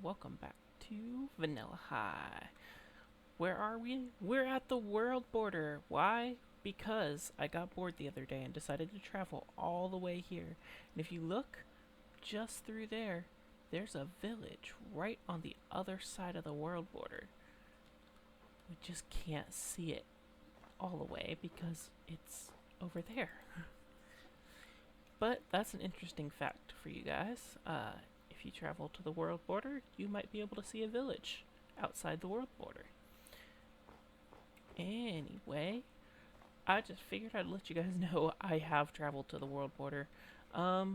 welcome back to Vanilla High. Where are we? We're at the world border. Why? Because I got bored the other day and decided to travel all the way here. And if you look just through there, there's a village right on the other side of the world border. We just can't see it all the way because it's over there. But that's an interesting fact for you guys. If you travel to the world border, you might be able to see a village outside the world border. Anyway, I just figured I'd let you guys know I have traveled to the world border. I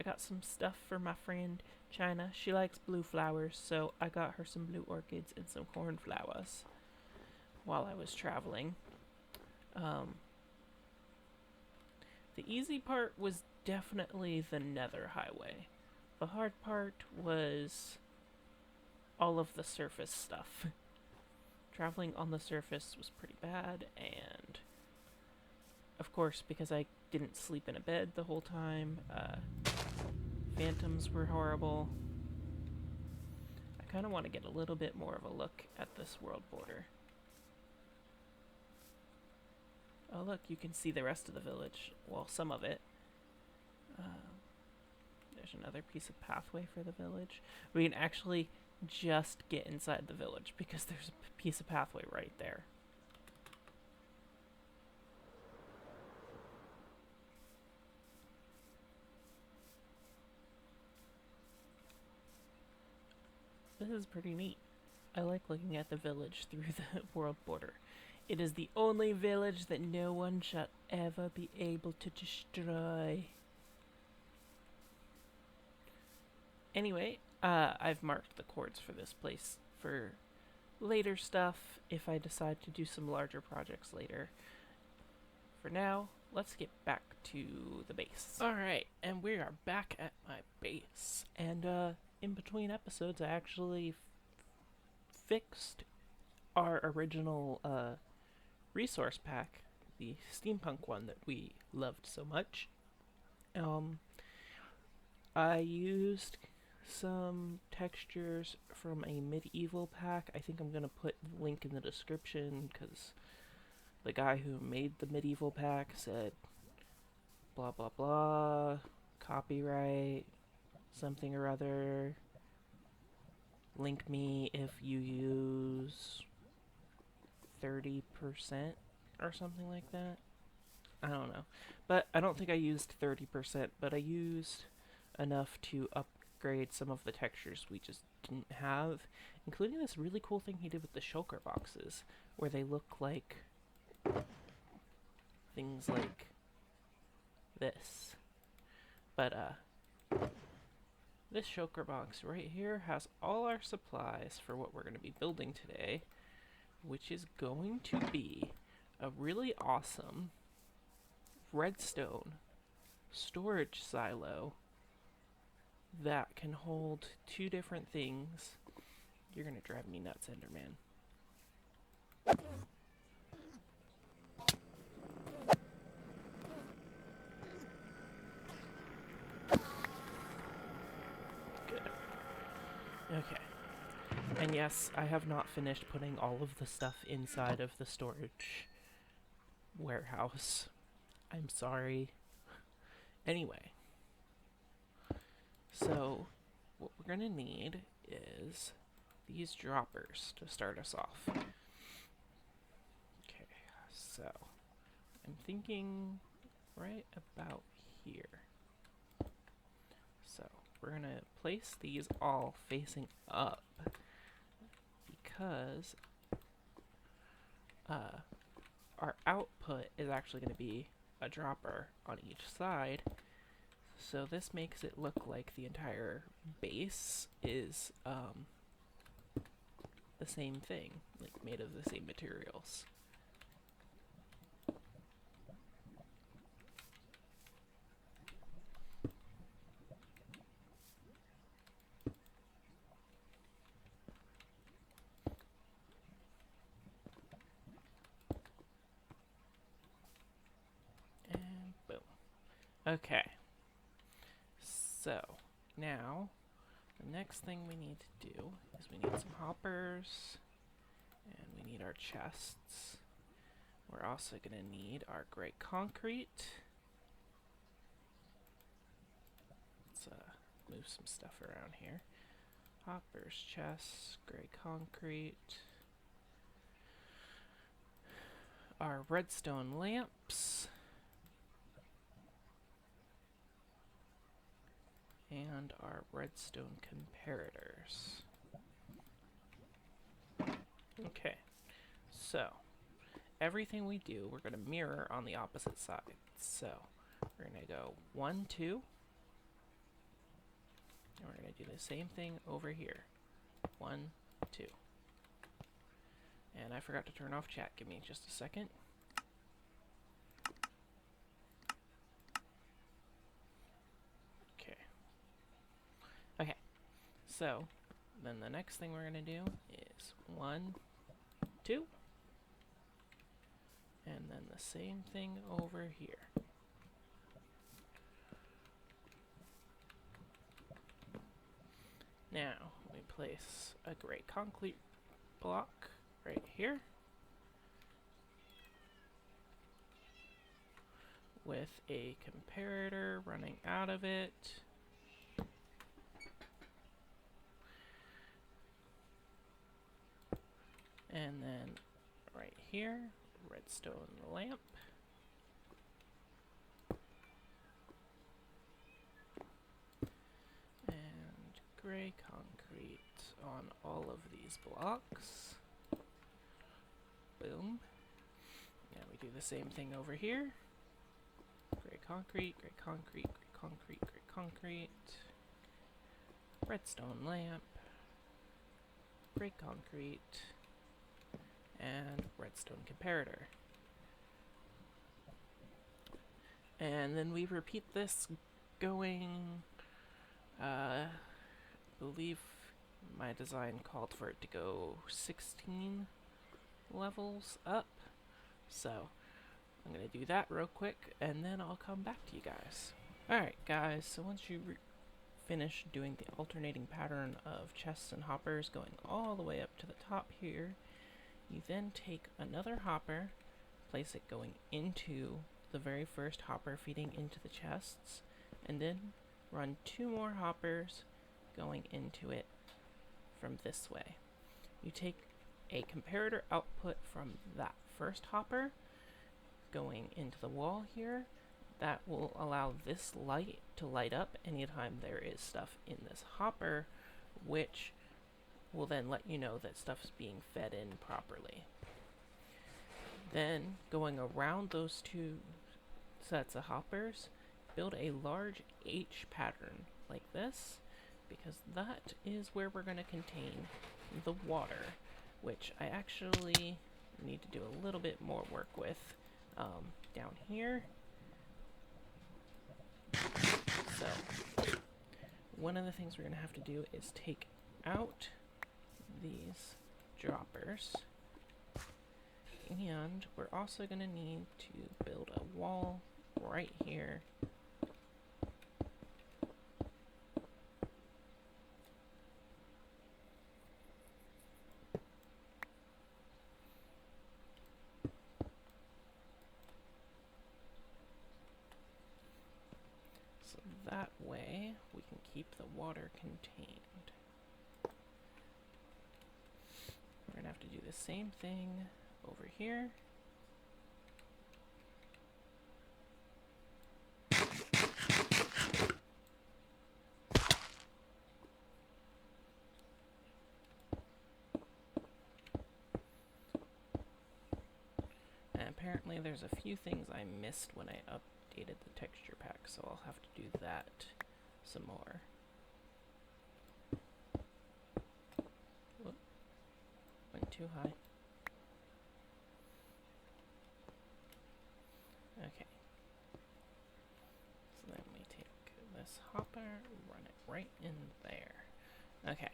got some stuff for my friend China. She likes blue flowers, so I got her some blue orchids and some cornflowers while I was traveling. Um, the easy part was definitely the Nether Highway. The hard part was all of the surface stuff. Traveling on the surface was pretty bad, and of course, because I didn't sleep in a bed the whole time, phantoms were horrible. I kind of want to get a little bit more of a look at this world border. Oh look, you can see the rest of the village. Well, some of it. There's another piece of pathway for the village. We can actually just get inside the village because there's a piece of pathway right there. This is pretty neat. I like looking at the village through the world border. It is the only village that no one shall ever be able to destroy. Anyway, I've marked the chords for this place for later stuff if I decide to do some larger projects later. For now, let's get back to the base. Alright, and we are back at my base. And in between episodes, I actually fixed our original resource pack, the steampunk one that we loved so much. I used some textures from a medieval pack. I think I'm going to put the link in the description because the guy who made the medieval pack said blah blah blah, copyright, something or other. Link me if you use 30% or something like that. I don't know. But I don't think I used 30%, but I used enough to upgrade some of the textures we just didn't have, including this really cool thing he did with the shulker boxes, where they look like things like this. But this shulker box right here has all our supplies for what we're going to be building today, which is going to be a really awesome redstone storage silo that can hold two different things. You're gonna drive me nuts, Enderman. Good. Okay. And yes, I have not finished putting all of the stuff inside of the storage warehouse. I'm sorry. Anyway. So, what we're gonna need is these droppers to start us off. Okay, so I'm thinking right about here. So we're gonna place these all facing up because our output is actually going to be a dropper on each side. So this makes it look like the entire base is the same thing, like made of the same materials. And boom. Okay. So now The next thing we need to do is we need some hoppers, and we need our chests. We're also going to need our gray concrete. Let's move some stuff around here. Hoppers, chests, gray concrete. Our redstone lamps. And our redstone comparators. Okay, so everything we do, we're going to mirror on the opposite side. So we're going to go 1, 2, and we're going to do the same thing over here. 1, 2. And I forgot to turn off chat. Give me just a second. Okay. Okay. So then the next thing we're going to do is 1, 2. And then the same thing over here. Now, we place a gray concrete block right here with a comparator running out of it. And then right here, redstone lamp. And gray concrete on all of these blocks. Boom. Now we do the same thing over here. Gray concrete, gray concrete, gray concrete, gray concrete. Redstone lamp. Gray concrete. And redstone comparator. And then we repeat this going, I believe my design called for it to go 16 levels up. So I'm going to do that real quick, and then I'll come back to you guys. Alright guys, so once you finish doing the alternating pattern of chests and hoppers going all the way up to the top here, you then take another hopper, place it going into the very first hopper feeding into the chests, and then run 2 more hoppers going into it from this way. You take a comparator output from that first hopper going into the wall here. That will allow this light to light up anytime there is stuff in this hopper, which will then let you know that stuff's being fed in properly. Then, going around those 2 sets of hoppers, build a large H pattern like this, because that is where we're going to contain the water, which I actually need to do a little bit more work with down here. So, one of the things we're going to have to do is take out these droppers, and we're also going to need to build a wall right here . So that way we can keep the water contained. We're going to have to do the same thing over here. And apparently there's a few things I missed when I updated the texture pack, so I'll have to do that some more. Whoop. Went too high. Okay. So then we take this hopper, run it right in there. Okay.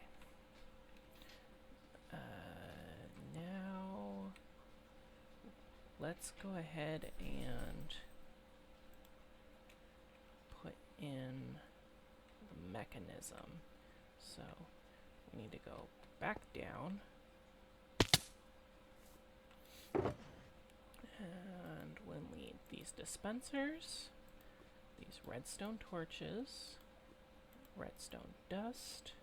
Now let's go ahead and put in the mechanism. So we need to go back down. And we'll need these dispensers, these redstone torches, redstone dust,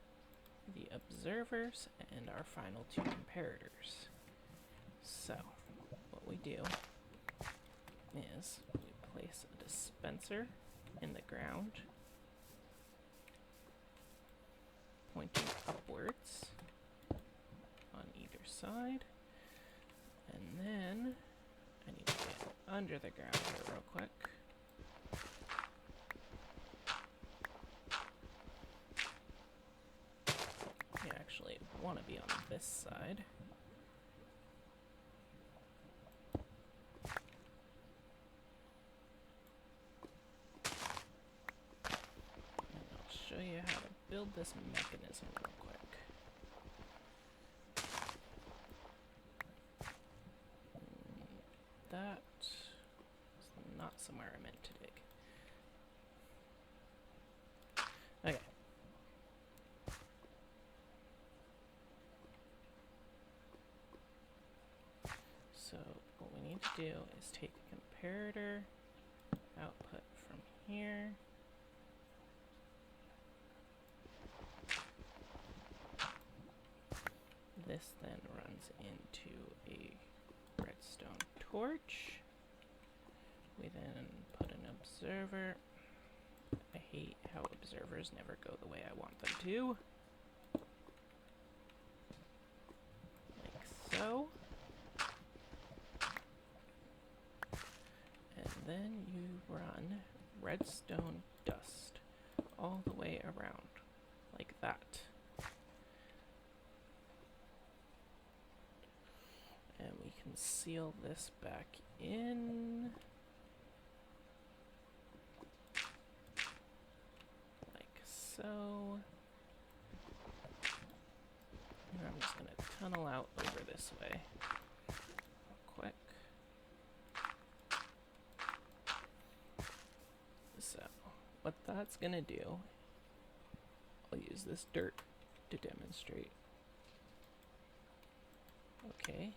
the observers, and our final 2 comparators. So, what we do is we place a dispenser in the ground, pointing upwards on either side, and then I need to get under the ground here real quick. You actually want to be on this side. And I'll show you how to build this mechanism real quick. That is not somewhere I meant to dig. Okay. So what we need to do is take a comparator output from here. This then runs into a redstone torch. We then put an observer. I hate how observers never go the way I want them to. Like so. And then you run redstone dust all the way around, like that. And we can seal this back in. Like so. And I'm just going to tunnel out over this way real quick. So, what that's going to do, I'll use this dirt to demonstrate. Okay.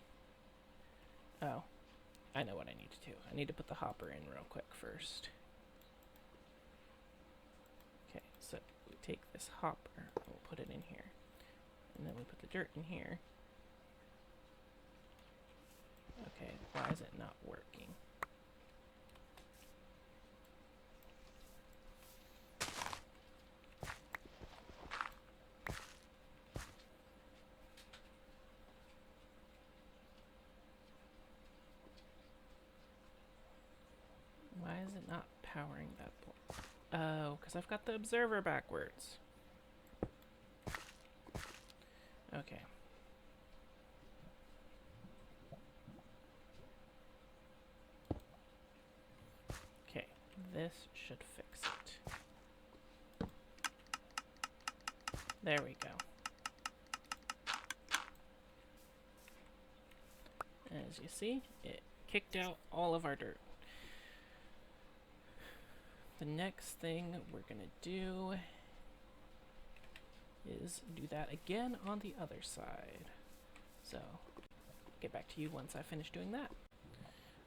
Oh, I know what I need to do. I need to put the hopper in real quick first. Okay, so we take this hopper and we'll put it in here. And then we put the dirt in here. Okay, why is it not working? Why is it not powering that board? Oh, because I've got the observer backwards. Okay. Okay, this should fix it. There we go. As you see, it kicked out all of our dirt. The next thing we're gonna do is do that again on the other side. So, get back to you once I finish doing that.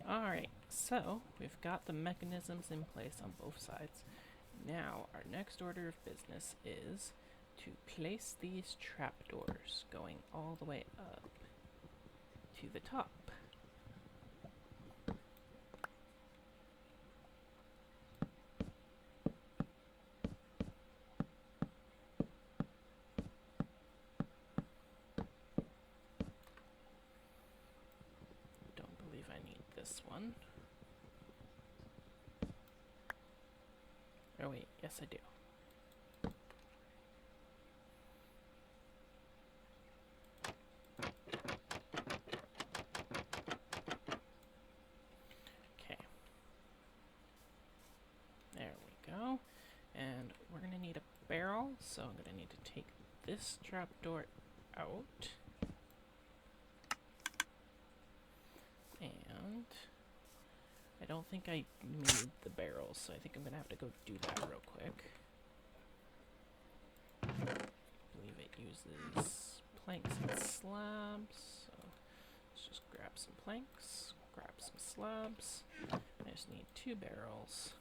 Alright, so we've got the mechanisms in place on both sides. Now, our next order of business is to place these trapdoors going all the way up to the top. This one. Oh wait, yes I do. Okay. There we go. And we're gonna need a barrel, so I'm gonna need to take this trapdoor out. And I don't think I need the barrels, so I think I'm gonna have to go do that real quick. uses planks and slabs, so let's just grab some planks, grab some slabs. I just need 2 barrels.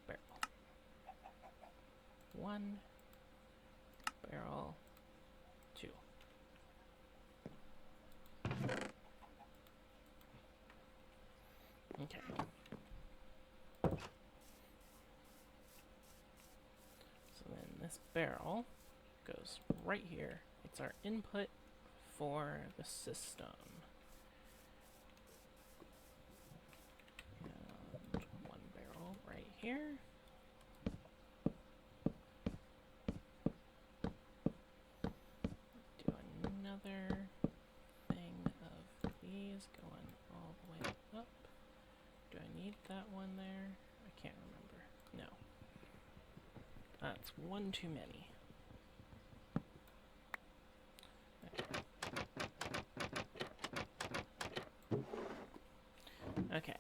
Barrel. 1 barrel. 2. Okay. So then this barrel goes right here. It's our input for the system. And 1 barrel right here. Do another thing of these going all the way up. Do I need that one there? I can't remember. No. That's 1 too many. Okay.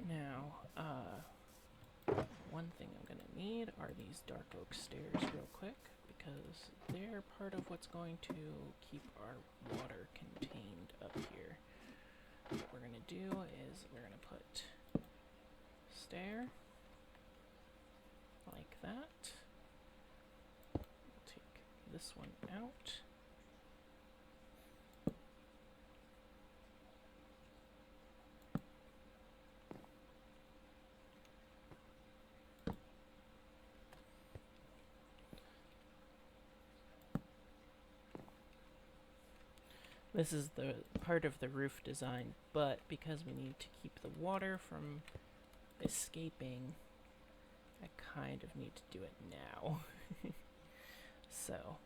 Now, one thing I'm gonna need are these dark oak stairs real quick, because they're part of what's going to keep our water contained up here. What we're gonna do is we're gonna put stair like that. We'll take this one out. This is the part of the roof design, but because we need to keep the water from escaping, I kind of need to do it now. So,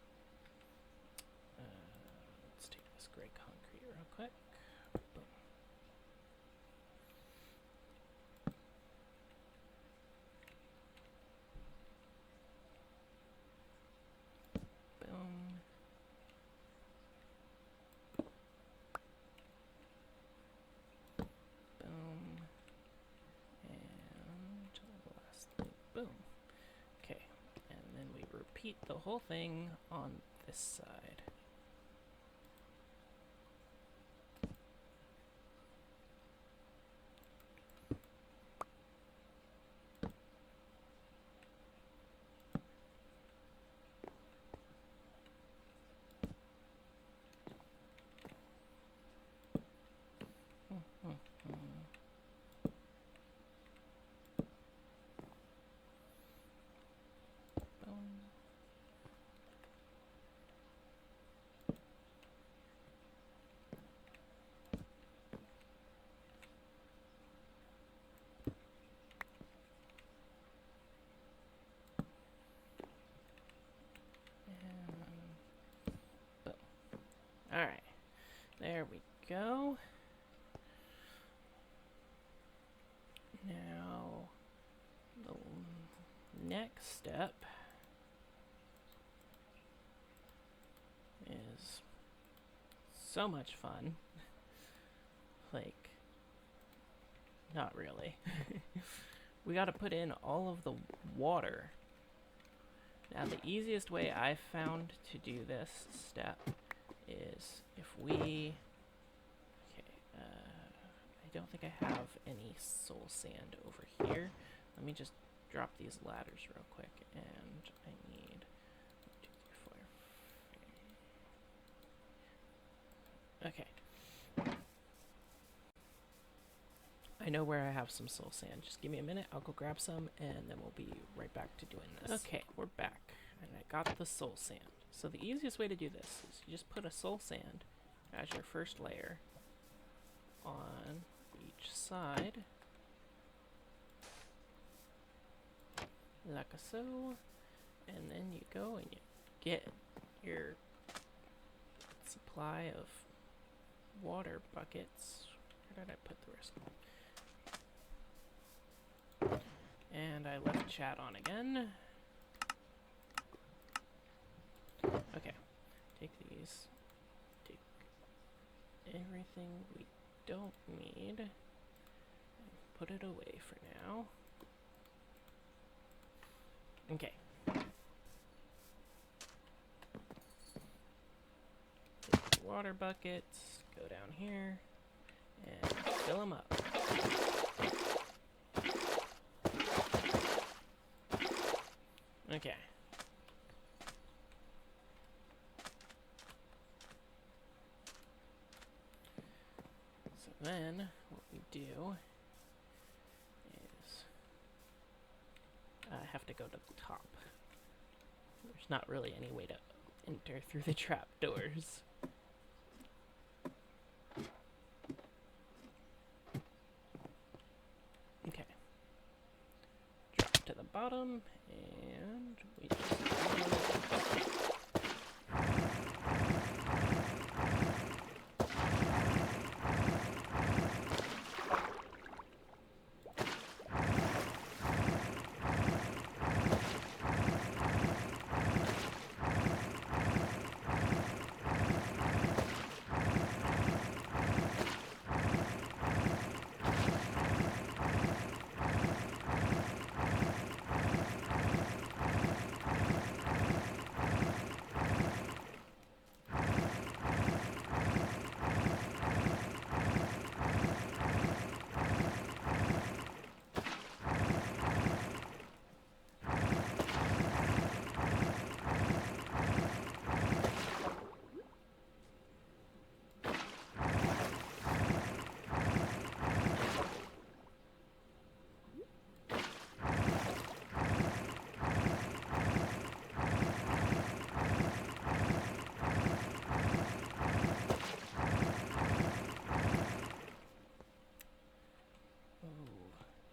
let's take this gray concrete real quick. Boom. Boom. Boom. And lastly, boom. Okay, and then we repeat the whole thing on this side. Alright, there we go. Now, the next step is so much fun. Like, not really. We gotta put in all of the water. Now, the easiest way I've found to do this step is if we, okay, I don't think I have any soul sand over here. Let me just drop these ladders real quick, and I need 1, 2, 3, 4. Okay. I know where I have some soul sand. Just give me a minute, I'll go grab some, and then we'll be right back to doing this. Okay, we're back, and I got the soul sand. So the easiest way to do this is you just put a soul sand as your first layer on each side, like so, and then you go and you get your supply of water buckets. Where did I put the rest of them? And I left chat on again. Okay, take these, take everything we don't need, and put it away for now. Okay. Take the water buckets, go down here, and fill them up. Okay. So then, what we do is I have to go to the top. There's not really any way to enter through the trapdoors. Okay. Drop to the bottom, and we just...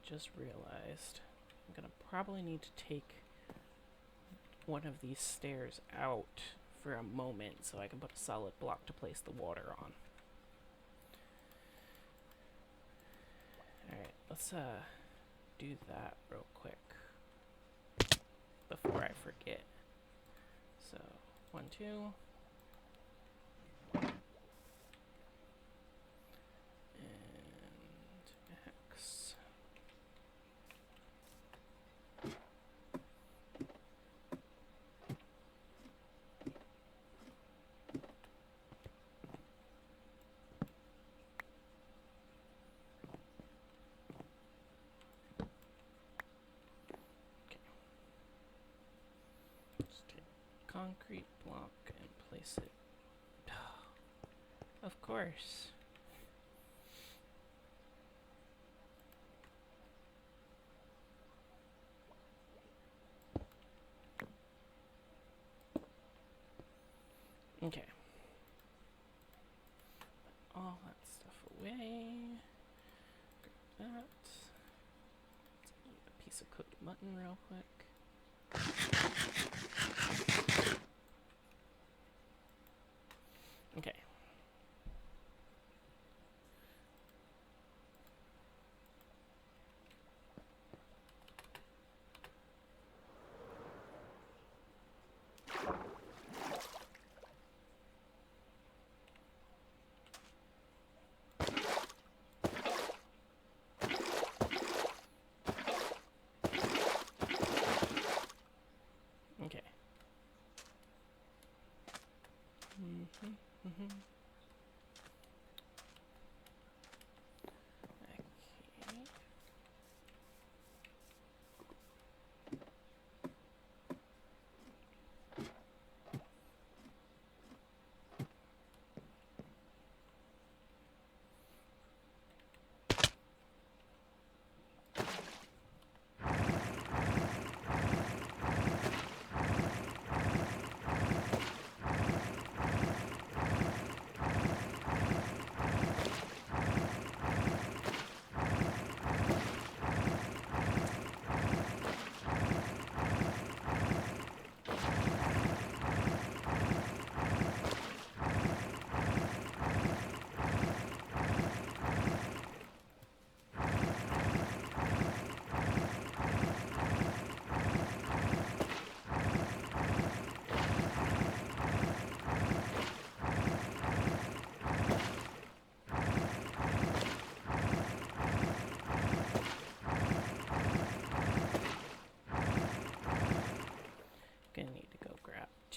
Just realized I'm gonna probably need to take one of these stairs out for a moment so I can put a solid block to place the water on. Alright, let's do that real quick before I forget. So 1, 2. Concrete block and place it. Of course. Okay. Put all that stuff away. Grab that. Let's eat a piece of cooked mutton real quick. Okay. Okay. Okay.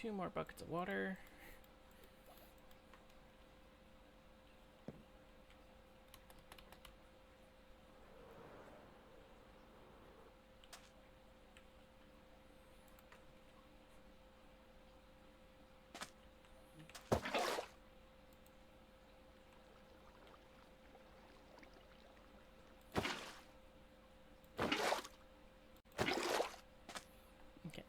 2 more buckets of water. Okay.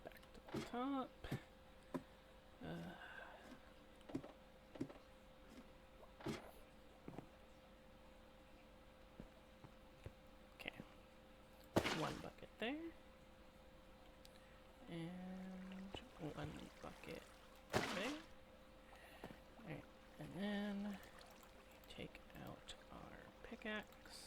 Back to the top. Okay. 1 bucket there. And 1 bucket there. Alright, and then take out our pickaxe.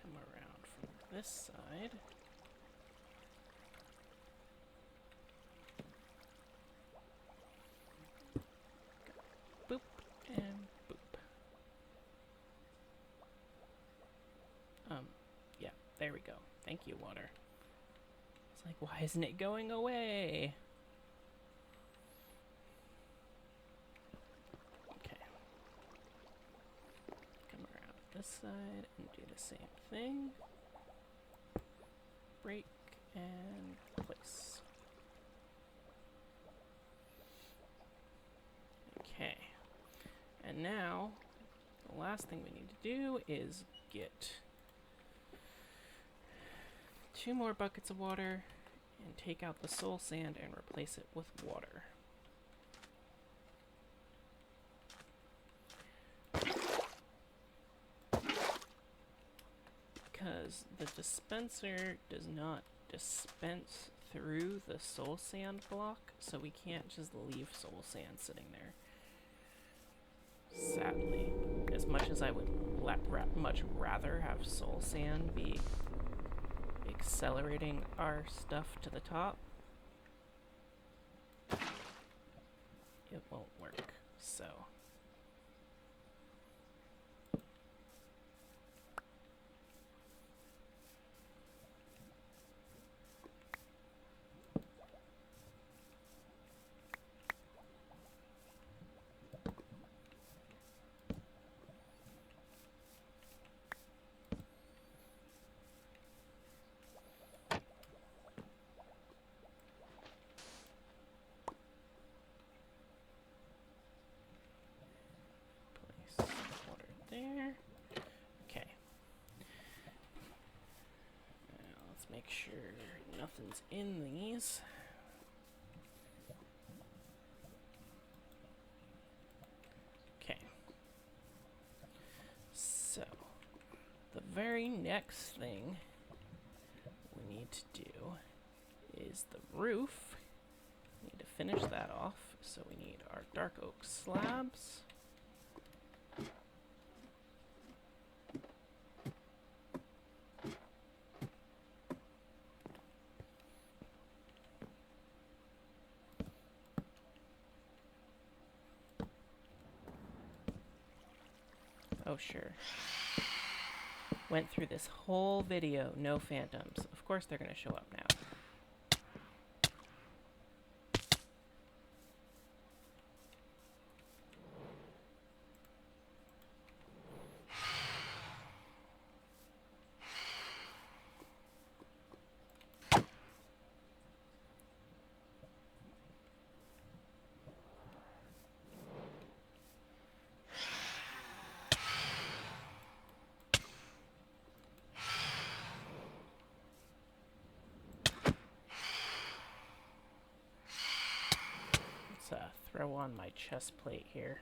Come around from this side. Boop and boop. Yeah, there we go. Thank you, water. It's like, why isn't it going away? Okay. Come around this side and do the same thing. Break and place. Okay. And now, the last thing we need to do is get 2 more buckets of water and take out the soul sand and replace it with water. Because the dispenser does not dispense through the soul sand block, so we can't just leave soul sand sitting there. Sadly, as much as I would much rather have soul sand be accelerating our stuff to the top, it won't work. So there. Okay. Now let's make sure nothing's in these. Okay. So, the very next thing we need to do is the roof. We need to finish that off, so we need our dark oak slabs. Oh, sure. Went through this whole video, no phantoms. Of course they're gonna show up now. Throw on my chest plate here.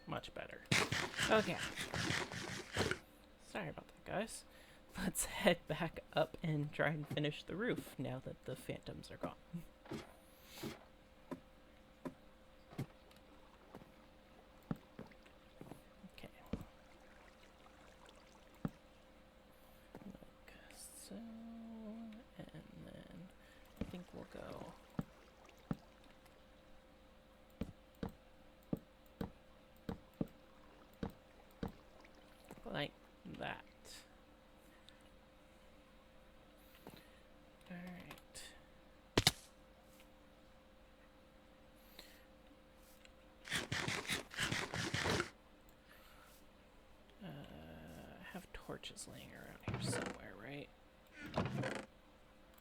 Much better. Okay. Sorry about that, guys. let's head back up and try and finish the roof now that the phantoms are gone. Okay. Like so, and then I think we'll go like that. Alright. I have torches laying around here somewhere, right?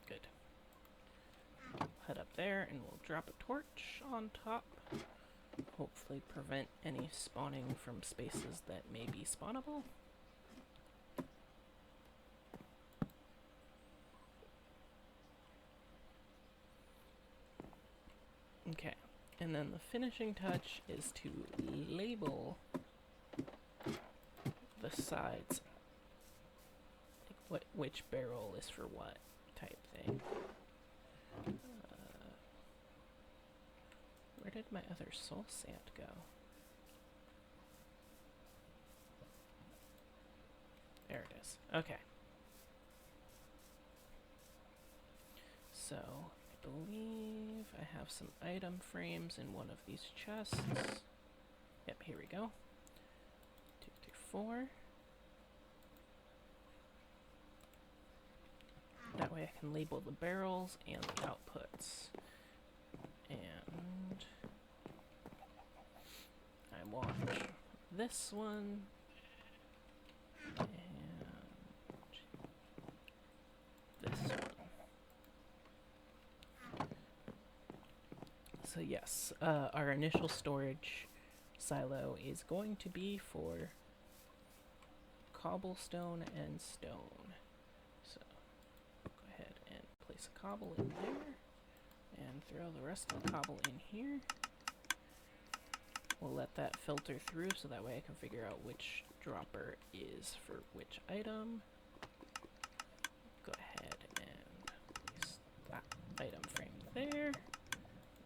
Good. Head up there and we'll drop a torch on top. Hopefully prevent any spawning from spaces that may be spawnable. Okay, and then the finishing touch is to label the sides, like which barrel is for what type thing. Where did my other soul sand go? There it is. Okay. So, I believe I have some item frames in one of these chests. Yep, here we go. 2 through 4. That way I can label the barrels and the outputs. And I want this one and this one. So yes, our initial storage silo is going to be for cobblestone and stone. So go ahead and place a cobble in there. And throw the rest of the cobble in here. We'll let that filter through so that way I can figure out which dropper is for which item. Go ahead and place that item frame there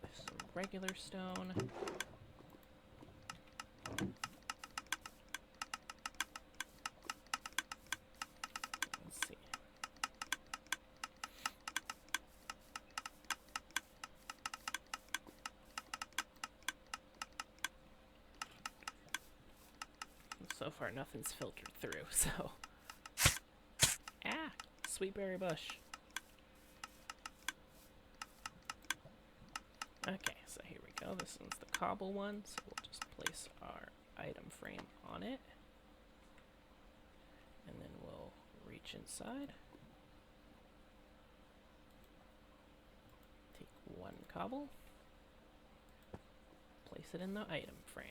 with some regular stone. Let's see. So far, nothing's filtered through, so... Ah! Sweetberry bush. Okay, so here we go. This one's the cobble one, so we'll just place our item frame on it. And then we'll reach inside. Take one cobble. Place it in the item frame.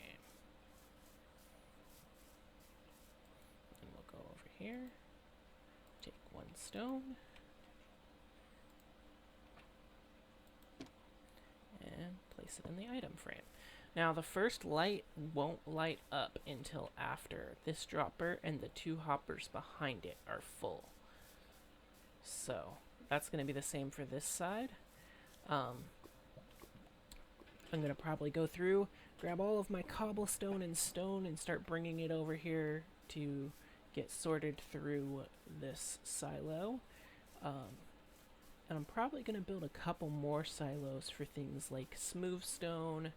Here, take one stone, and place it in the item frame. Now the first light won't light up until after this dropper and the 2 hoppers behind it are full. So that's going to be the same for this side. I'm going to probably go through, grab all of my cobblestone and stone and start bringing it over here to get sorted through this silo. And I'm probably going to build a couple more silos for things like smooth stone,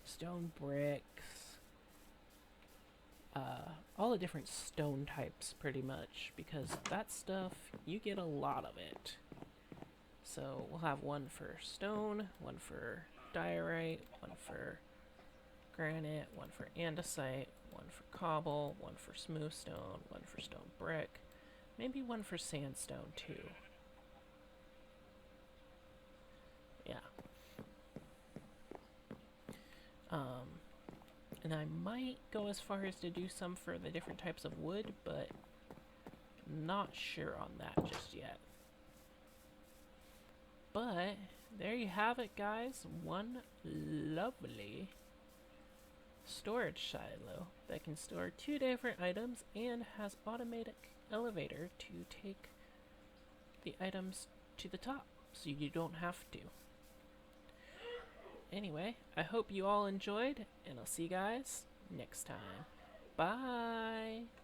stone bricks, all the different stone types pretty much, because that stuff, you get a lot of it. So we'll have one for stone, one for diorite, one for granite, one for andesite, one for cobble, one for smooth stone, one for stone brick, maybe one for sandstone too. Yeah. And I might go as far as to do some for the different types of wood, but not sure on that just yet. But there you have it, guys. One lovely storage silo that can store 2 different items and has automatic elevator to take the items to the top, so you don't have to. Anyway, I hope you all enjoyed, and I'll see you guys next time. Bye!